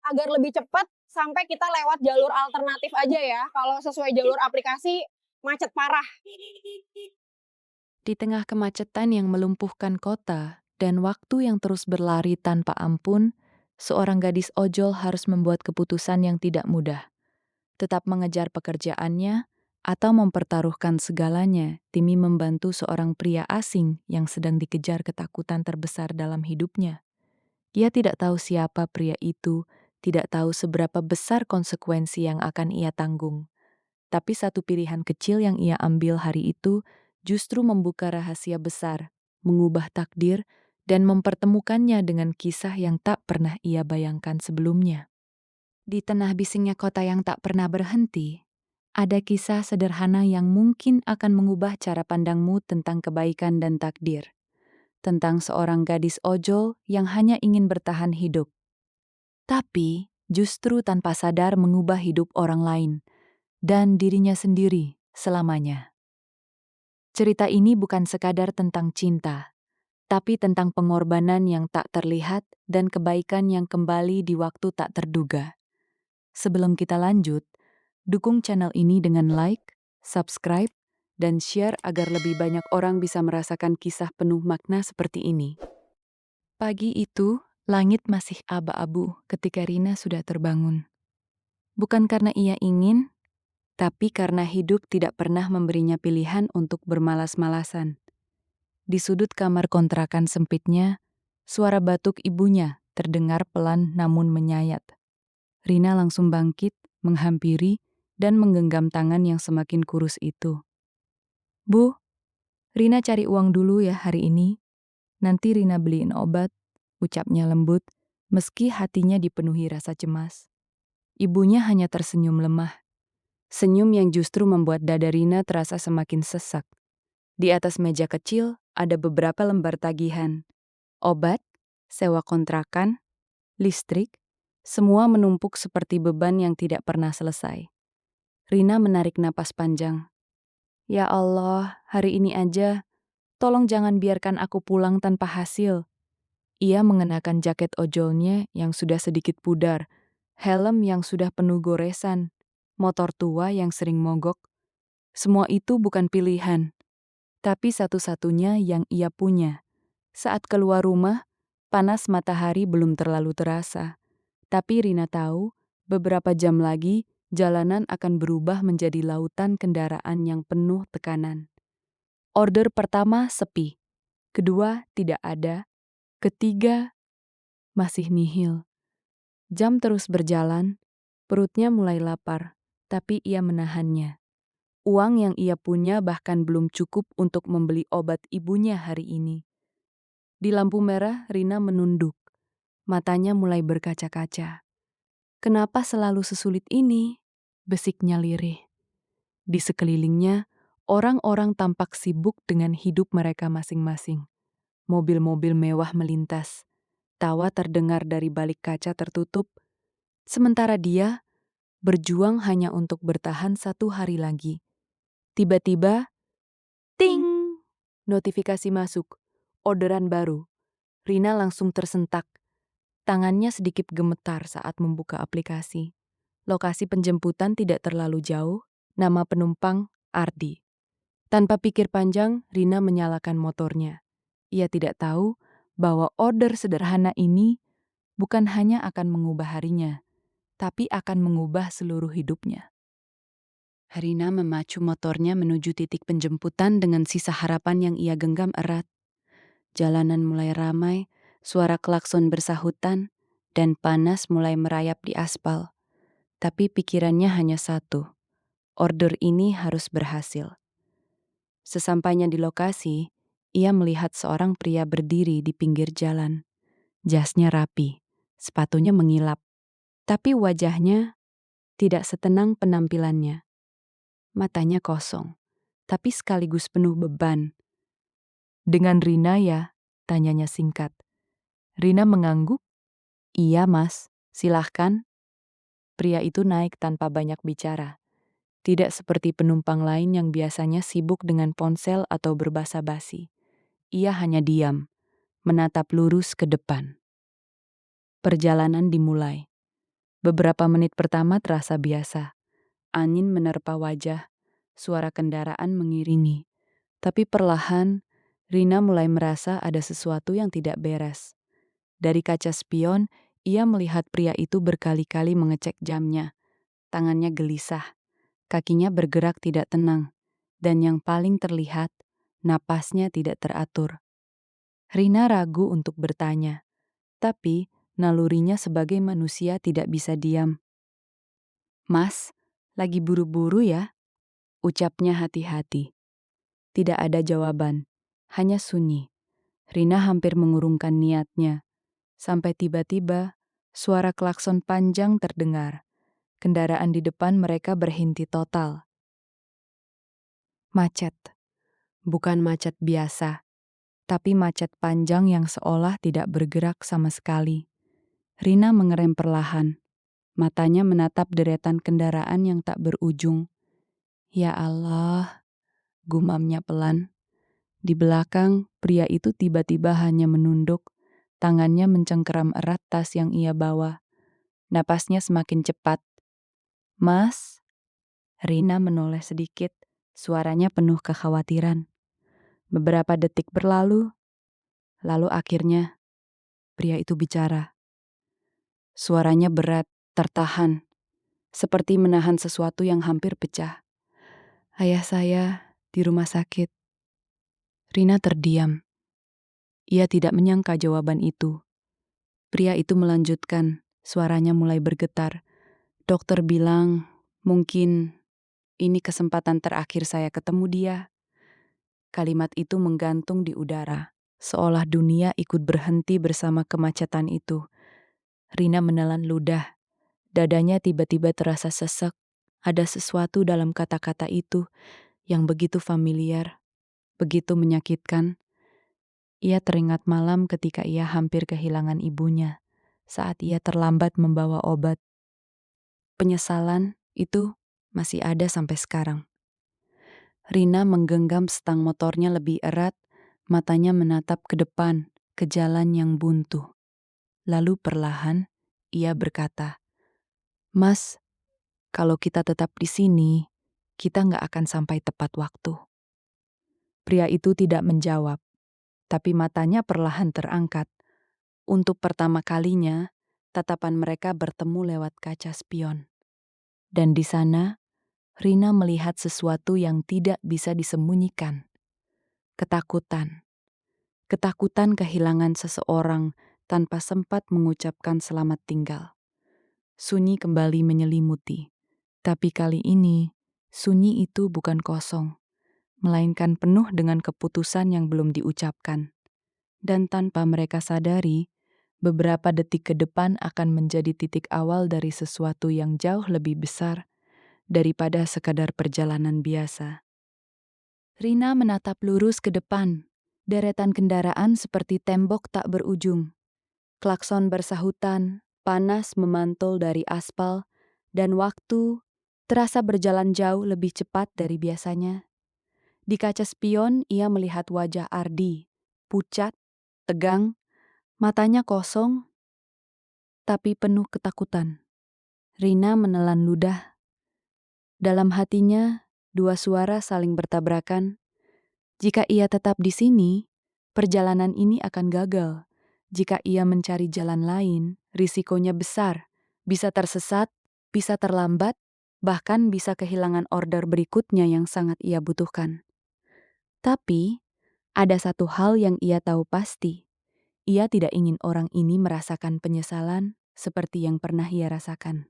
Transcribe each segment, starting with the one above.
agar lebih cepat sampai kita lewat jalur alternatif aja ya. Kalau sesuai jalur aplikasi macet parah. Di tengah kemacetan yang melumpuhkan kota dan waktu yang terus berlari tanpa ampun, seorang gadis ojol harus membuat keputusan yang tidak mudah. Tetap mengejar pekerjaannya atau mempertaruhkan segalanya demi membantu seorang pria asing yang sedang dikejar ketakutan terbesar dalam hidupnya. Ia tidak tahu siapa pria itu, tidak tahu seberapa besar konsekuensi yang akan ia tanggung. Tapi satu pilihan kecil yang ia ambil hari itu justru membuka rahasia besar, mengubah takdir, dan mempertemukannya dengan kisah yang tak pernah ia bayangkan sebelumnya. Di tengah bisingnya kota yang tak pernah berhenti, ada kisah sederhana yang mungkin akan mengubah cara pandangmu tentang kebaikan dan takdir. Tentang seorang gadis ojol yang hanya ingin bertahan hidup, tapi justru tanpa sadar mengubah hidup orang lain dan dirinya sendiri selamanya. Cerita ini bukan sekadar tentang cinta, tapi tentang pengorbanan yang tak terlihat dan kebaikan yang kembali di waktu tak terduga. Sebelum kita lanjut, dukung channel ini dengan like, subscribe, dan share agar lebih banyak orang bisa merasakan kisah penuh makna seperti ini. Pagi itu, langit masih abu-abu ketika Rina sudah terbangun. Bukan karena ia ingin, tapi karena hidup tidak pernah memberinya pilihan untuk bermalas-malasan. Di sudut kamar kontrakan sempitnya, suara batuk ibunya terdengar pelan namun menyayat. Rina langsung bangkit, menghampiri, dan menggenggam tangan yang semakin kurus itu. "Bu, Rina cari uang dulu ya hari ini. Nanti Rina beliin obat," ucapnya lembut, meski hatinya dipenuhi rasa cemas. Ibunya hanya tersenyum lemah. Senyum yang justru membuat dada Rina terasa semakin sesak. Di atas meja kecil ada beberapa lembar tagihan. Obat, sewa kontrakan, listrik, semua menumpuk seperti beban yang tidak pernah selesai. Rina menarik napas panjang. "Ya Allah, hari ini aja, tolong jangan biarkan aku pulang tanpa hasil." Ia mengenakan jaket ojolnya yang sudah sedikit pudar, helm yang sudah penuh goresan, motor tua yang sering mogok. Semua itu bukan pilihan, tapi satu-satunya yang ia punya. Saat keluar rumah, panas matahari belum terlalu terasa. Tapi Rina tahu, beberapa jam lagi, jalanan akan berubah menjadi lautan kendaraan yang penuh tekanan. Order pertama sepi, kedua tidak ada, ketiga masih nihil. Jam terus berjalan, perutnya mulai lapar, tapi ia menahannya. Uang yang ia punya bahkan belum cukup untuk membeli obat ibunya hari ini. Di lampu merah, Rina menunduk. Matanya mulai berkaca-kaca. "Kenapa selalu sesulit ini?" Besiknya lirih. Di sekelilingnya, orang-orang tampak sibuk dengan hidup mereka masing-masing. Mobil-mobil mewah melintas. Tawa terdengar dari balik kaca tertutup. Sementara dia berjuang hanya untuk bertahan satu hari lagi. Tiba-tiba, ting! Notifikasi masuk. Orderan baru. Rina langsung tersentak. Tangannya sedikit gemetar saat membuka aplikasi. Lokasi penjemputan tidak terlalu jauh, nama penumpang Ardi. Tanpa pikir panjang, Rina menyalakan motornya. Ia tidak tahu bahwa order sederhana ini bukan hanya akan mengubah harinya, tapi akan mengubah seluruh hidupnya. Rina memacu motornya menuju titik penjemputan dengan sisa harapan yang ia genggam erat. Jalanan mulai ramai, suara klakson bersahutan, dan panas mulai merayap di aspal. Tapi pikirannya hanya satu, order ini harus berhasil. Sesampainya di lokasi, ia melihat seorang pria berdiri di pinggir jalan. Jasnya rapi, sepatunya mengilap, tapi wajahnya tidak setenang penampilannya. Matanya kosong, tapi sekaligus penuh beban. "Dengan Rina ya?" tanyanya singkat. Rina mengangguk. "Iya mas, silahkan." Pria itu naik tanpa banyak bicara. Tidak seperti penumpang lain yang biasanya sibuk dengan ponsel atau berbasa-basi. Ia hanya diam, menatap lurus ke depan. Perjalanan dimulai. Beberapa menit pertama terasa biasa. Angin menerpa wajah, suara kendaraan mengiringi. Tapi perlahan, Rina mulai merasa ada sesuatu yang tidak beres. Dari kaca spion, ia melihat pria itu berkali-kali mengecek jamnya. Tangannya gelisah, kakinya bergerak tidak tenang, dan yang paling terlihat, napasnya tidak teratur. Rina ragu untuk bertanya, tapi nalurinya sebagai manusia tidak bisa diam. "Mas, lagi buru-buru ya?" ucapnya hati-hati. Tidak ada jawaban, hanya sunyi. Rina hampir mengurungkan niatnya, sampai tiba-tiba suara klakson panjang terdengar. Kendaraan di depan mereka berhenti total. Macet. Bukan macet biasa, tapi macet panjang yang seolah tidak bergerak sama sekali. Rina mengerem perlahan. Matanya menatap deretan kendaraan yang tak berujung. "Ya Allah," gumamnya pelan. Di belakang, pria itu tiba-tiba hanya menunduk, tangannya mencengkeram erat tas yang ia bawa. Napasnya semakin cepat. "Mas?" Rina menoleh sedikit, suaranya penuh kekhawatiran. Beberapa detik berlalu, lalu akhirnya pria itu bicara. Suaranya berat, tertahan, seperti menahan sesuatu yang hampir pecah. "Ayah saya di rumah sakit." Rina terdiam. Ia tidak menyangka jawaban itu. Pria itu melanjutkan, suaranya mulai bergetar. "Dokter bilang, mungkin ini kesempatan terakhir saya ketemu dia." Kalimat itu menggantung di udara, seolah dunia ikut berhenti bersama kemacetan itu. Rina menelan ludah. Dadanya tiba-tiba terasa sesek. Ada sesuatu dalam kata-kata itu yang begitu familiar, begitu menyakitkan. Ia teringat malam ketika ia hampir kehilangan ibunya, saat ia terlambat membawa obat. Penyesalan itu masih ada sampai sekarang. Rina menggenggam stang motornya lebih erat, matanya menatap ke depan, ke jalan yang buntu. Lalu perlahan, ia berkata, "Mas, kalau kita tetap di sini, kita nggak akan sampai tepat waktu." Pria itu tidak menjawab, tapi matanya perlahan terangkat. Untuk pertama kalinya, tatapan mereka bertemu lewat kaca spion. Dan di sana, Rina melihat sesuatu yang tidak bisa disembunyikan. Ketakutan. Ketakutan kehilangan seseorang tanpa sempat mengucapkan selamat tinggal. Sunyi kembali menyelimuti. Tapi kali ini, sunyi itu bukan kosong, melainkan penuh dengan keputusan yang belum diucapkan. Dan tanpa mereka sadari, beberapa detik ke depan akan menjadi titik awal dari sesuatu yang jauh lebih besar daripada sekadar perjalanan biasa. Rina menatap lurus ke depan. Deretan kendaraan seperti tembok tak berujung. Klakson bersahutan, panas memantul dari aspal, dan waktu terasa berjalan jauh lebih cepat dari biasanya. Di kaca spion, ia melihat wajah Ardi, pucat, tegang, matanya kosong, tapi penuh ketakutan. Rina menelan ludah. Dalam hatinya, dua suara saling bertabrakan. Jika ia tetap di sini, perjalanan ini akan gagal. Jika ia mencari jalan lain, risikonya besar. Bisa tersesat, bisa terlambat, bahkan bisa kehilangan order berikutnya yang sangat ia butuhkan. Tapi, ada satu hal yang ia tahu pasti. Ia tidak ingin orang ini merasakan penyesalan seperti yang pernah ia rasakan.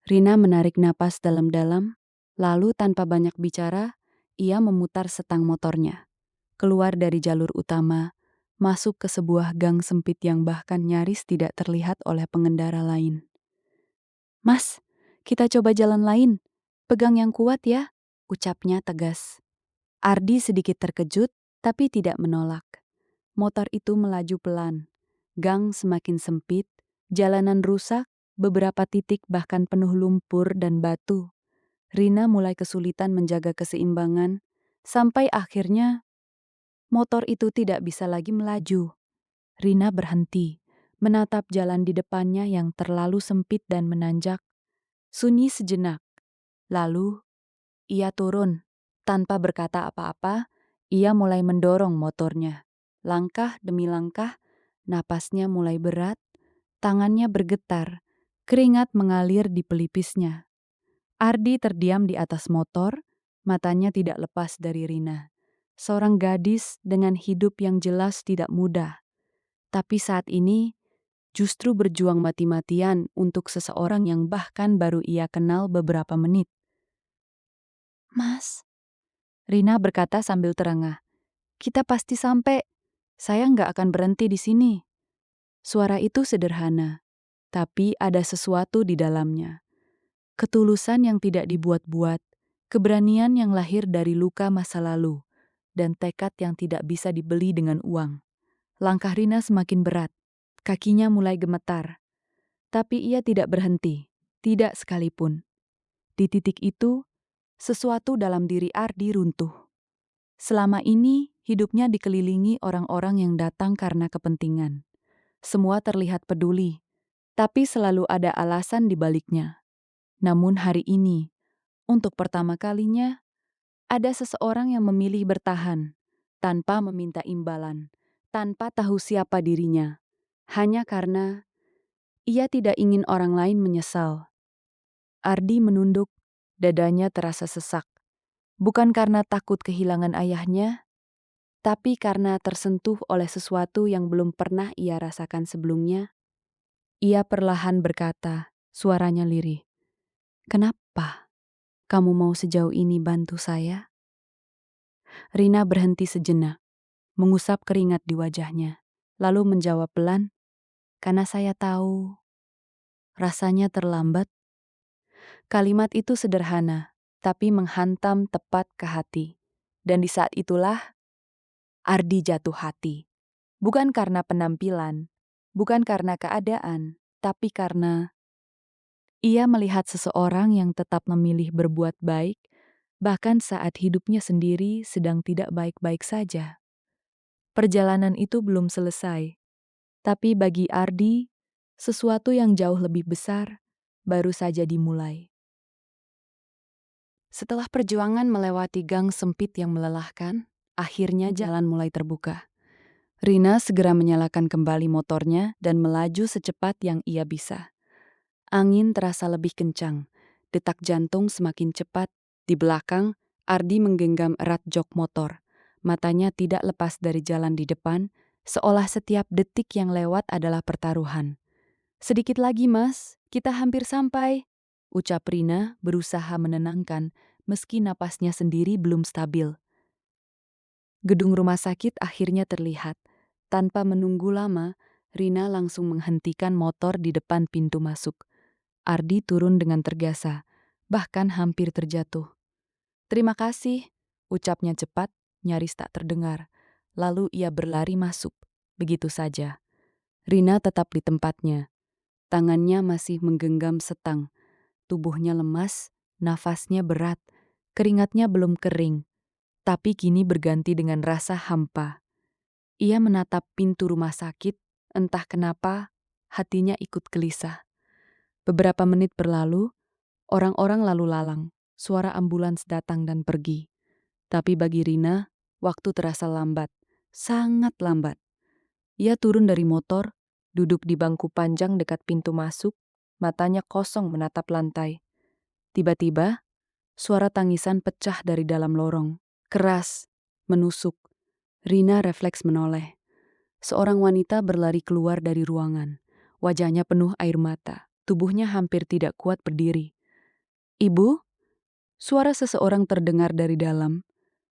Rina menarik napas dalam-dalam, lalu tanpa banyak bicara, ia memutar setang motornya. Keluar dari jalur utama, masuk ke sebuah gang sempit yang bahkan nyaris tidak terlihat oleh pengendara lain. "Mas, kita coba jalan lain. Pegang yang kuat ya," ucapnya tegas. Ardi sedikit terkejut, tapi tidak menolak. Motor itu melaju pelan. Gang semakin sempit, jalanan rusak, beberapa titik bahkan penuh lumpur dan batu. Rina mulai kesulitan menjaga keseimbangan, sampai akhirnya motor itu tidak bisa lagi melaju. Rina berhenti, menatap jalan di depannya yang terlalu sempit dan menanjak. Sunyi sejenak. Lalu, ia turun. Tanpa berkata apa-apa, ia mulai mendorong motornya. Langkah demi langkah, napasnya mulai berat, tangannya bergetar, keringat mengalir di pelipisnya. Ardi terdiam di atas motor, matanya tidak lepas dari Rina. Seorang gadis dengan hidup yang jelas tidak mudah. Tapi saat ini, justru berjuang mati-matian untuk seseorang yang bahkan baru ia kenal beberapa menit. Mas, Rina berkata sambil terengah, kita pasti sampai. Saya nggak akan berhenti di sini. Suara itu sederhana, tapi ada sesuatu di dalamnya. Ketulusan yang tidak dibuat-buat, keberanian yang lahir dari luka masa lalu, dan tekad yang tidak bisa dibeli dengan uang. Langkah Rina semakin berat, kakinya mulai gemetar. Tapi ia tidak berhenti, tidak sekalipun. Di titik itu, sesuatu dalam diri Ardi runtuh. Selama ini, hidupnya dikelilingi orang-orang yang datang karena kepentingan. Semua terlihat peduli, tapi selalu ada alasan di baliknya. Namun hari ini, untuk pertama kalinya, ada seseorang yang memilih bertahan, tanpa meminta imbalan, tanpa tahu siapa dirinya, hanya karena ia tidak ingin orang lain menyesal. Ardi menunduk, dadanya terasa sesak. Bukan karena takut kehilangan ayahnya, tapi karena tersentuh oleh sesuatu yang belum pernah ia rasakan sebelumnya. Ia perlahan berkata, suaranya lirih. Kenapa kamu mau sejauh ini bantu saya? Rina berhenti sejenak, mengusap keringat di wajahnya, lalu menjawab pelan, karena saya tahu rasanya terlambat. Kalimat itu sederhana, tapi menghantam tepat ke hati. Dan di saat itulah, Ardi jatuh hati. Bukan karena penampilan, bukan karena keadaan, tapi karena ia melihat seseorang yang tetap memilih berbuat baik, bahkan saat hidupnya sendiri sedang tidak baik-baik saja. Perjalanan itu belum selesai, tapi bagi Ardi, sesuatu yang jauh lebih besar baru saja dimulai. Setelah perjuangan melewati gang sempit yang melelahkan, akhirnya jalan mulai terbuka. Rina segera menyalakan kembali motornya dan melaju secepat yang ia bisa. Angin terasa lebih kencang, detak jantung semakin cepat. Di belakang, Ardi menggenggam erat jok motor. Matanya tidak lepas dari jalan di depan, seolah setiap detik yang lewat adalah pertaruhan. Sedikit lagi, Mas, kita hampir sampai, ucap Rina berusaha menenangkan meski napasnya sendiri belum stabil. Gedung rumah sakit akhirnya terlihat. Tanpa menunggu lama, Rina langsung menghentikan motor di depan pintu masuk. Ardi turun dengan tergesa, bahkan hampir terjatuh. Terima kasih, ucapnya cepat, nyaris tak terdengar. Lalu ia berlari masuk, begitu saja. Rina tetap di tempatnya. Tangannya masih menggenggam setang. Tubuhnya lemas, nafasnya berat, keringatnya belum kering. Tapi kini berganti dengan rasa hampa. Ia menatap pintu rumah sakit, entah kenapa hatinya ikut gelisah. Beberapa menit berlalu, orang-orang lalu lalang, suara ambulans datang dan pergi. Tapi bagi Rina, waktu terasa lambat, sangat lambat. Ia turun dari motor, duduk di bangku panjang dekat pintu masuk, matanya kosong menatap lantai. Tiba-tiba, suara tangisan pecah dari dalam lorong. Keras, menusuk. Rina refleks menoleh. Seorang wanita berlari keluar dari ruangan. Wajahnya penuh air mata. Tubuhnya hampir tidak kuat berdiri. Ibu? Suara seseorang terdengar dari dalam.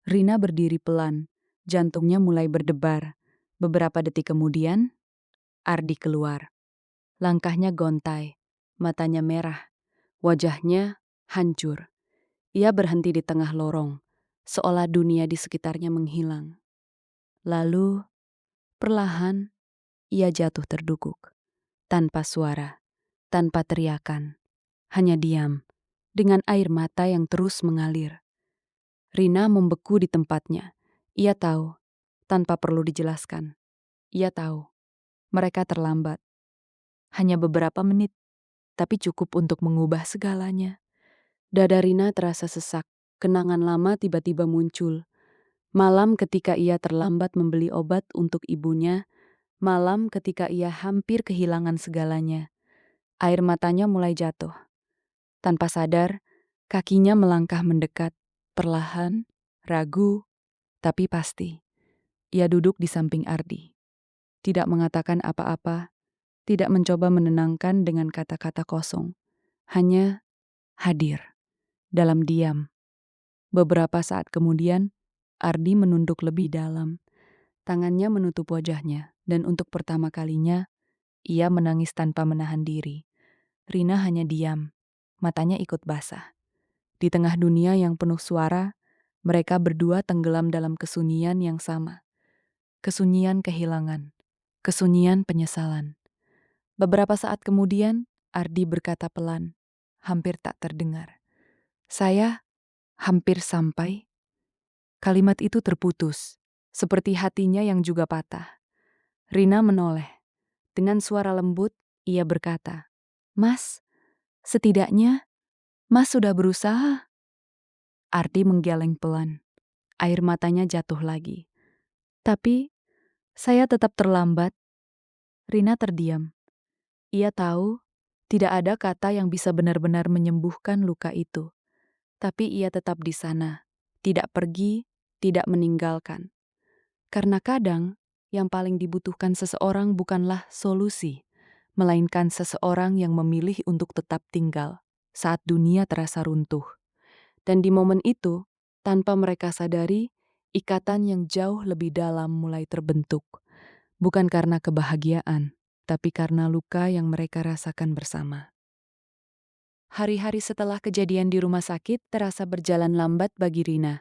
Rina berdiri pelan. Jantungnya mulai berdebar. Beberapa detik kemudian, Ardi keluar. Langkahnya gontai. Matanya merah. Wajahnya hancur. Ia berhenti di tengah lorong, seolah dunia di sekitarnya menghilang. Lalu, perlahan, ia jatuh terdukuk. Tanpa suara, tanpa teriakan. Hanya diam, dengan air mata yang terus mengalir. Rina membeku di tempatnya. Ia tahu, tanpa perlu dijelaskan. Ia tahu, mereka terlambat. Hanya beberapa menit, tapi cukup untuk mengubah segalanya. Dada Rina terasa sesak. Kenangan lama tiba-tiba muncul. Malam ketika ia terlambat membeli obat untuk ibunya. Malam ketika ia hampir kehilangan segalanya. Air matanya mulai jatuh. Tanpa sadar, kakinya melangkah mendekat. Perlahan, ragu, tapi pasti. Ia duduk di samping Ardi. Tidak mengatakan apa-apa. Tidak mencoba menenangkan dengan kata-kata kosong. Hanya hadir. Dalam diam. Beberapa saat kemudian, Ardi menunduk lebih dalam. Tangannya menutup wajahnya, dan untuk pertama kalinya, ia menangis tanpa menahan diri. Rina hanya diam, matanya ikut basah. Di tengah dunia yang penuh suara, mereka berdua tenggelam dalam kesunyian yang sama. Kesunyian kehilangan, kesunyian penyesalan. Beberapa saat kemudian, Ardi berkata pelan, hampir tak terdengar. Saya hampir sampai. Kalimat itu terputus, seperti hatinya yang juga patah. Rina menoleh. Dengan suara lembut, ia berkata, "Mas, setidaknya Mas sudah berusaha." Ardi menggeleng pelan. Air matanya jatuh lagi. Tapi, saya tetap terlambat. Rina terdiam. Ia tahu, tidak ada kata yang bisa benar-benar menyembuhkan luka itu. Tapi ia tetap di sana. Tidak pergi, tidak meninggalkan. Karena kadang, yang paling dibutuhkan seseorang bukanlah solusi, melainkan seseorang yang memilih untuk tetap tinggal saat dunia terasa runtuh. Dan di momen itu, tanpa mereka sadari, ikatan yang jauh lebih dalam mulai terbentuk. Bukan karena kebahagiaan, tapi karena luka yang mereka rasakan bersama. Hari-hari setelah kejadian di rumah sakit terasa berjalan lambat bagi Rina.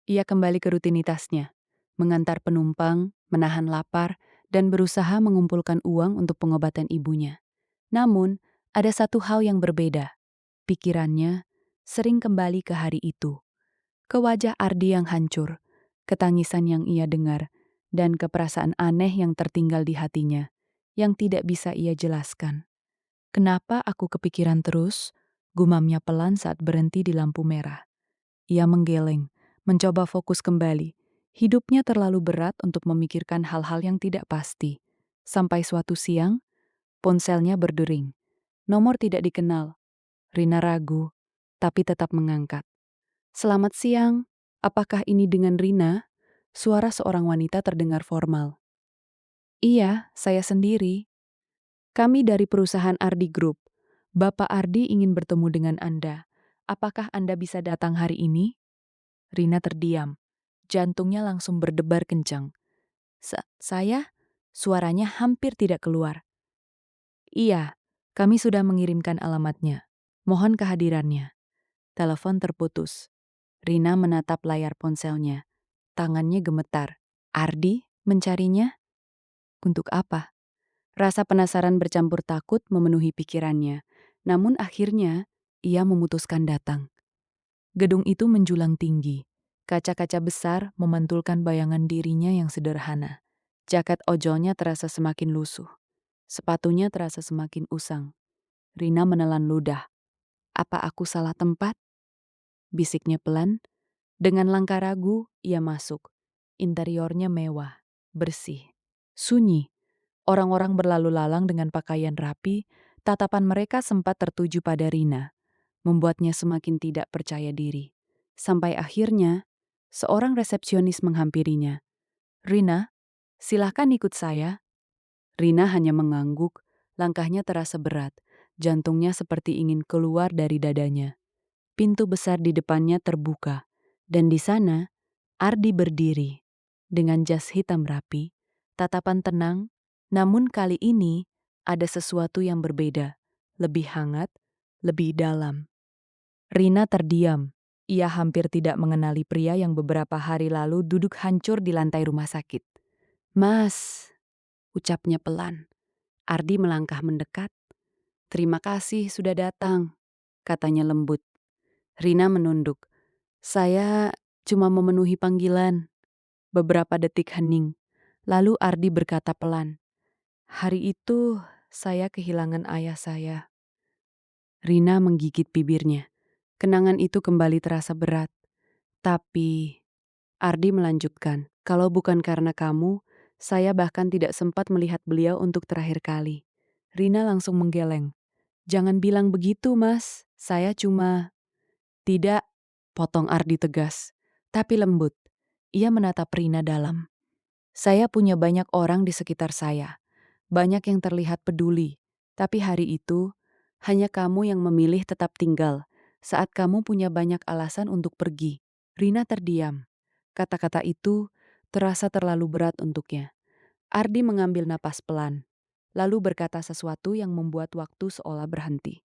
Ia kembali ke rutinitasnya, mengantar penumpang, menahan lapar, dan berusaha mengumpulkan uang untuk pengobatan ibunya. Namun, ada satu hal yang berbeda. Pikirannya sering kembali ke hari itu. Ke wajah Ardi yang hancur, ketangisan yang ia dengar, dan keperasaan aneh yang tertinggal di hatinya, yang tidak bisa ia jelaskan. "Kenapa aku kepikiran terus?" gumamnya pelan saat berhenti di lampu merah. Ia menggeleng, mencoba fokus kembali. Hidupnya terlalu berat untuk memikirkan hal-hal yang tidak pasti. Sampai suatu siang, ponselnya berdering. Nomor tidak dikenal. Rina ragu, tapi tetap mengangkat. "Selamat siang, apakah ini dengan Rina?" Suara seorang wanita terdengar formal. "Iya, saya sendiri. Kami dari perusahaan Ardi Group. Bapak Ardi ingin bertemu dengan Anda. Apakah Anda bisa datang hari ini?" Rina terdiam. Jantungnya langsung berdebar kencang. Saya?" Suaranya hampir tidak keluar. "Iya, kami sudah mengirimkan alamatnya. Mohon kehadirannya." Telepon terputus. Rina menatap layar ponselnya. Tangannya gemetar. Ardi mencarinya? Untuk apa? Rasa penasaran bercampur takut memenuhi pikirannya. Namun akhirnya, ia memutuskan datang. Gedung itu menjulang tinggi. Kaca-kaca besar memantulkan bayangan dirinya yang sederhana. Jaket ojolnya terasa semakin lusuh. Sepatunya terasa semakin usang. Rina menelan ludah. "Apa aku salah tempat?" bisiknya pelan. Dengan langkah ragu, ia masuk. Interiornya mewah, bersih, sunyi. Orang-orang berlalu lalang dengan pakaian rapi, tatapan mereka sempat tertuju pada Rina, membuatnya semakin tidak percaya diri. Sampai akhirnya, seorang resepsionis menghampirinya. "Rina, silahkan ikut saya." Rina hanya mengangguk, langkahnya terasa berat, jantungnya seperti ingin keluar dari dadanya. Pintu besar di depannya terbuka, dan di sana, Ardi berdiri. Dengan jas hitam rapi, tatapan tenang, namun kali ini ada sesuatu yang berbeda, lebih hangat, lebih dalam. Rina terdiam. Ia hampir tidak mengenali pria yang beberapa hari lalu duduk hancur di lantai rumah sakit. "Mas," ucapnya pelan. Ardi melangkah mendekat. "Terima kasih sudah datang," katanya lembut. Rina menunduk. "Saya cuma memenuhi panggilan." Beberapa detik hening. Lalu Ardi berkata pelan, "Hari itu saya kehilangan ayah saya. Rina menggigit bibirnya. Kenangan itu kembali terasa berat. Tapi Ardi melanjutkan, kalau bukan karena kamu, saya bahkan tidak sempat melihat beliau untuk terakhir kali. Rina langsung menggeleng. Jangan bilang begitu, Mas. Saya cuma... Tidak, potong Ardi tegas. Tapi lembut. Ia menatap Rina dalam. Saya punya banyak orang di sekitar saya. Banyak yang terlihat peduli. Tapi hari itu, hanya kamu yang memilih tetap tinggal saat kamu punya banyak alasan untuk pergi. Rina terdiam. Kata-kata itu terasa terlalu berat untuknya. Ardi mengambil napas pelan, lalu berkata sesuatu yang membuat waktu seolah berhenti.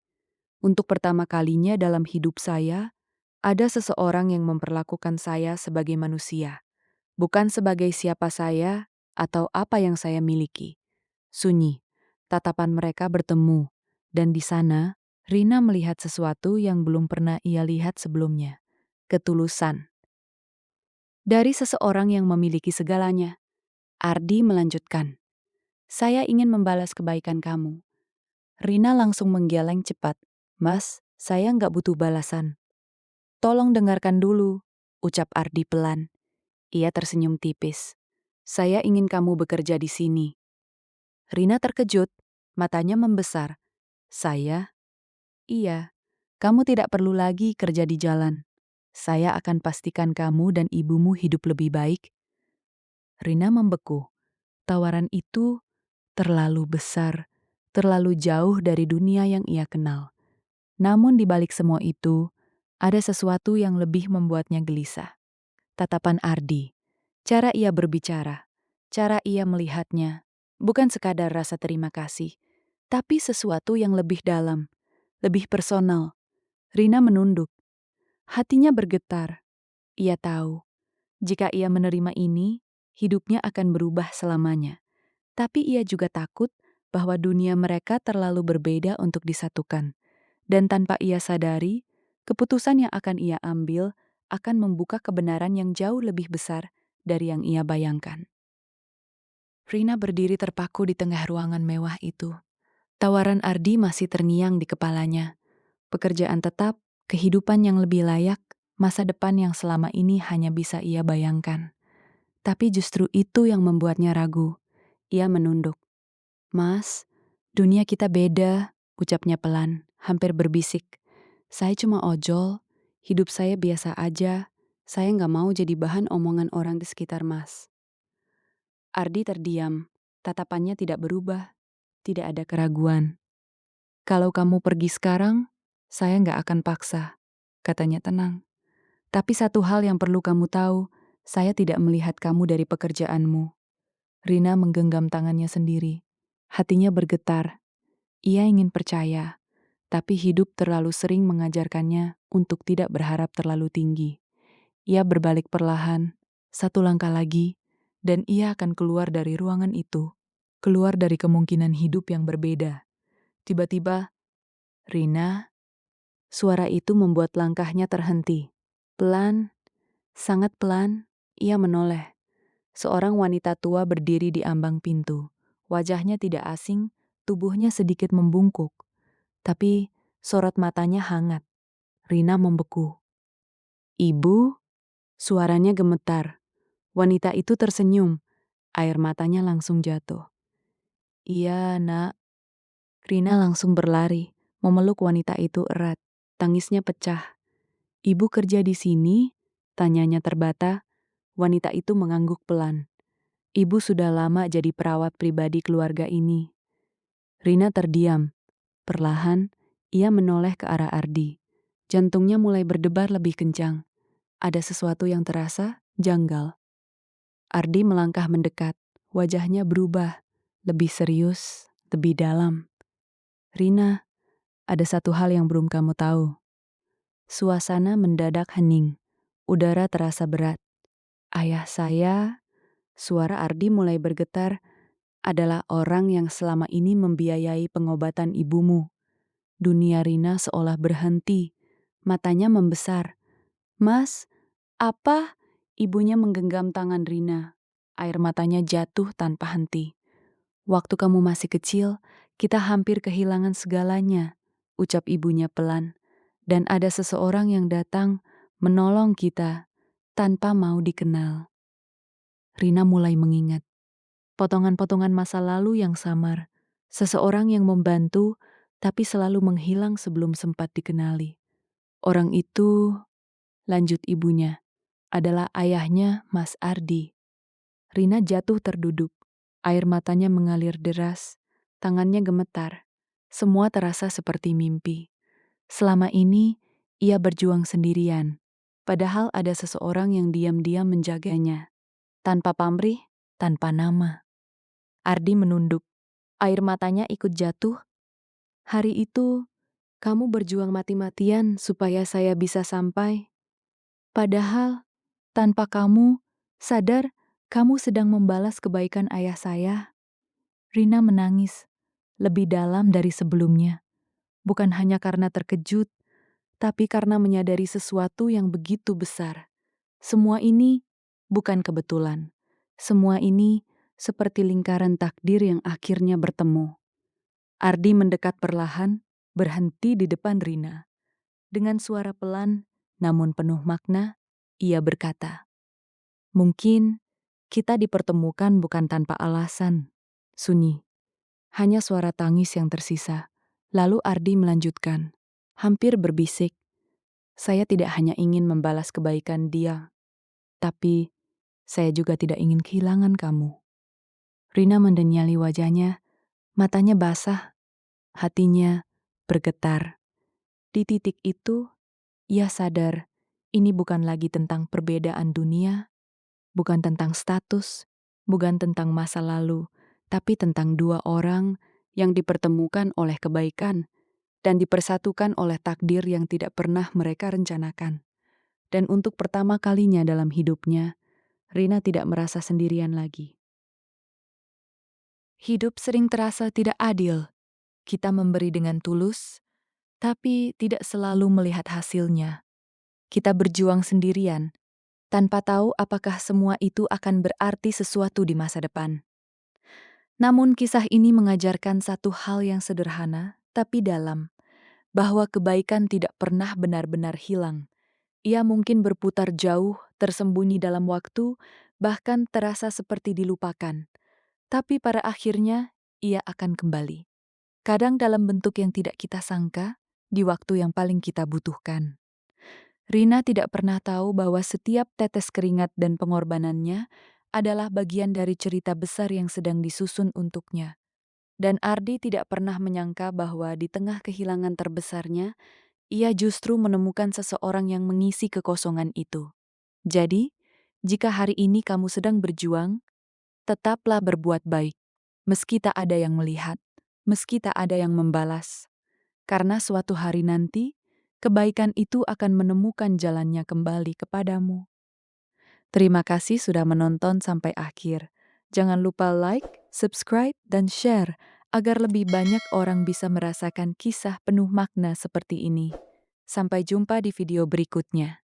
Untuk pertama kalinya dalam hidup saya, ada seseorang yang memperlakukan saya sebagai manusia, bukan sebagai siapa saya atau apa yang saya miliki. Sunyi, tatapan mereka bertemu, dan di sana, Rina melihat sesuatu yang belum pernah ia lihat sebelumnya. Ketulusan. Dari seseorang yang memiliki segalanya, Ardi melanjutkan. Saya ingin membalas kebaikan kamu. Rina langsung menggeleng cepat. Mas, saya nggak butuh balasan. Tolong dengarkan dulu, ucap Ardi pelan. Ia tersenyum tipis. Saya ingin kamu bekerja di sini. Rina terkejut, matanya membesar. Saya? Iya, kamu tidak perlu lagi kerja di jalan. Saya akan pastikan kamu dan ibumu hidup lebih baik. Rina membeku. Tawaran itu terlalu besar, terlalu jauh dari dunia yang ia kenal. Namun di balik semua itu, ada sesuatu yang lebih membuatnya gelisah. Tatapan Ardi, cara ia berbicara, cara ia melihatnya, bukan sekadar rasa terima kasih, tapi sesuatu yang lebih dalam, lebih personal. Rina menunduk. Hatinya bergetar. Ia tahu, jika ia menerima ini, hidupnya akan berubah selamanya. Tapi ia juga takut bahwa dunia mereka terlalu berbeda untuk disatukan. Dan tanpa ia sadari, keputusan yang akan ia ambil akan membuka kebenaran yang jauh lebih besar dari yang ia bayangkan. Rina berdiri terpaku di tengah ruangan mewah itu. Tawaran Ardi masih terngiang di kepalanya. Pekerjaan tetap, kehidupan yang lebih layak, masa depan yang selama ini hanya bisa ia bayangkan. Tapi justru itu yang membuatnya ragu. Ia menunduk. Mas, dunia kita beda, ucapnya pelan, hampir berbisik. Saya cuma ojol, hidup saya biasa aja, saya nggak mau jadi bahan omongan orang di sekitar Mas. Ardi terdiam, tatapannya tidak berubah, tidak ada keraguan. Kalau kamu pergi sekarang, saya nggak akan paksa, katanya tenang. Tapi satu hal yang perlu kamu tahu, saya tidak melihat kamu dari pekerjaanmu. Rina menggenggam tangannya sendiri. Hatinya bergetar. Ia ingin percaya, tapi hidup terlalu sering mengajarkannya untuk tidak berharap terlalu tinggi. Ia berbalik perlahan, satu langkah lagi, dan ia akan keluar dari ruangan itu, keluar dari kemungkinan hidup yang berbeda. Tiba-tiba, Rina, suara itu membuat langkahnya terhenti. Pelan, sangat pelan, ia menoleh. Seorang wanita tua berdiri di ambang pintu. Wajahnya tidak asing, tubuhnya sedikit membungkuk. Tapi sorot matanya hangat. Rina membeku. Ibu? Suaranya gemetar. Wanita itu tersenyum. Air matanya langsung jatuh. Iya, nak. Rina langsung berlari, memeluk wanita itu erat. Tangisnya pecah. Ibu kerja di sini? Tanyanya terbata. Wanita itu mengangguk pelan. Ibu sudah lama jadi perawat pribadi keluarga ini. Rina terdiam. Perlahan, ia menoleh ke arah Ardi. Jantungnya mulai berdebar lebih kencang. Ada sesuatu yang terasa janggal. Ardi melangkah mendekat. Wajahnya berubah. Lebih serius, lebih dalam. Rina, ada satu hal yang belum kamu tahu. Suasana mendadak hening. Udara terasa berat. Ayah saya, suara Ardi mulai bergetar, adalah orang yang selama ini membiayai pengobatan ibumu. Dunia Rina seolah berhenti. Matanya membesar. Mas, apa? Ibunya menggenggam tangan Rina. Air matanya jatuh tanpa henti. Waktu kamu masih kecil, Kita hampir kehilangan segalanya, ucap ibunya pelan. Dan ada seseorang yang datang menolong kita tanpa mau dikenal. Rina mulai mengingat potongan-potongan masa lalu yang samar. Seseorang yang membantu tapi selalu menghilang sebelum sempat dikenali. Orang itu, lanjut ibunya, adalah ayahnya Mas Ardi. Rina jatuh terduduk. Air matanya mengalir deras, tangannya gemetar. Semua terasa seperti mimpi. Selama ini, ia berjuang sendirian. Padahal ada seseorang yang diam-diam menjaganya. Tanpa pamrih, tanpa nama. Ardi menunduk. Air matanya ikut jatuh. Hari itu, kamu berjuang mati-matian supaya saya bisa sampai. Padahal, tanpa kamu, sadar kamu sedang membalas kebaikan ayah saya. Rina menangis, lebih dalam dari sebelumnya. Bukan hanya karena terkejut, tapi karena menyadari sesuatu yang begitu besar. Semua ini bukan kebetulan. Semua ini seperti lingkaran takdir yang akhirnya bertemu. Ardi mendekat perlahan, berhenti di depan Rina. Dengan suara pelan, namun penuh makna, ia berkata, "Mungkin kita dipertemukan bukan tanpa alasan, sunyi. Hanya suara tangis yang tersisa." Lalu Ardi melanjutkan, hampir berbisik, "Saya tidak hanya ingin membalas kebaikan dia, tapi saya juga tidak ingin kehilangan kamu." Rina mendenyali wajahnya, matanya basah, hatinya bergetar. Di titik itu, ia sadar ini bukan lagi tentang perbedaan dunia, bukan tentang status, bukan tentang masa lalu, tapi tentang dua orang yang dipertemukan oleh kebaikan dan dipersatukan oleh takdir yang tidak pernah mereka rencanakan. Dan untuk pertama kalinya dalam hidupnya, Rina tidak merasa sendirian lagi. Hidup sering terasa tidak adil. Kita memberi dengan tulus, tapi tidak selalu melihat hasilnya. Kita berjuang sendirian, tanpa tahu apakah semua itu akan berarti sesuatu di masa depan. Namun kisah ini mengajarkan satu hal yang sederhana, tapi dalam, bahwa kebaikan tidak pernah benar-benar hilang. Ia mungkin berputar jauh, tersembunyi dalam waktu, bahkan terasa seperti dilupakan. Tapi pada akhirnya, ia akan kembali. Kadang dalam bentuk yang tidak kita sangka, di waktu yang paling kita butuhkan. Rina tidak pernah tahu bahwa setiap tetes keringat dan pengorbanannya adalah bagian dari cerita besar yang sedang disusun untuknya. Dan Ardi tidak pernah menyangka bahwa di tengah kehilangan terbesarnya, ia justru menemukan seseorang yang mengisi kekosongan itu. Jadi, jika hari ini kamu sedang berjuang, tetaplah berbuat baik, meski tak ada yang melihat, meski tak ada yang membalas. Karena suatu hari nanti, kebaikan itu akan menemukan jalannya kembali kepadamu. Terima kasih sudah menonton sampai akhir. Jangan lupa like, subscribe, dan share agar lebih banyak orang bisa merasakan kisah penuh makna seperti ini. Sampai jumpa di video berikutnya.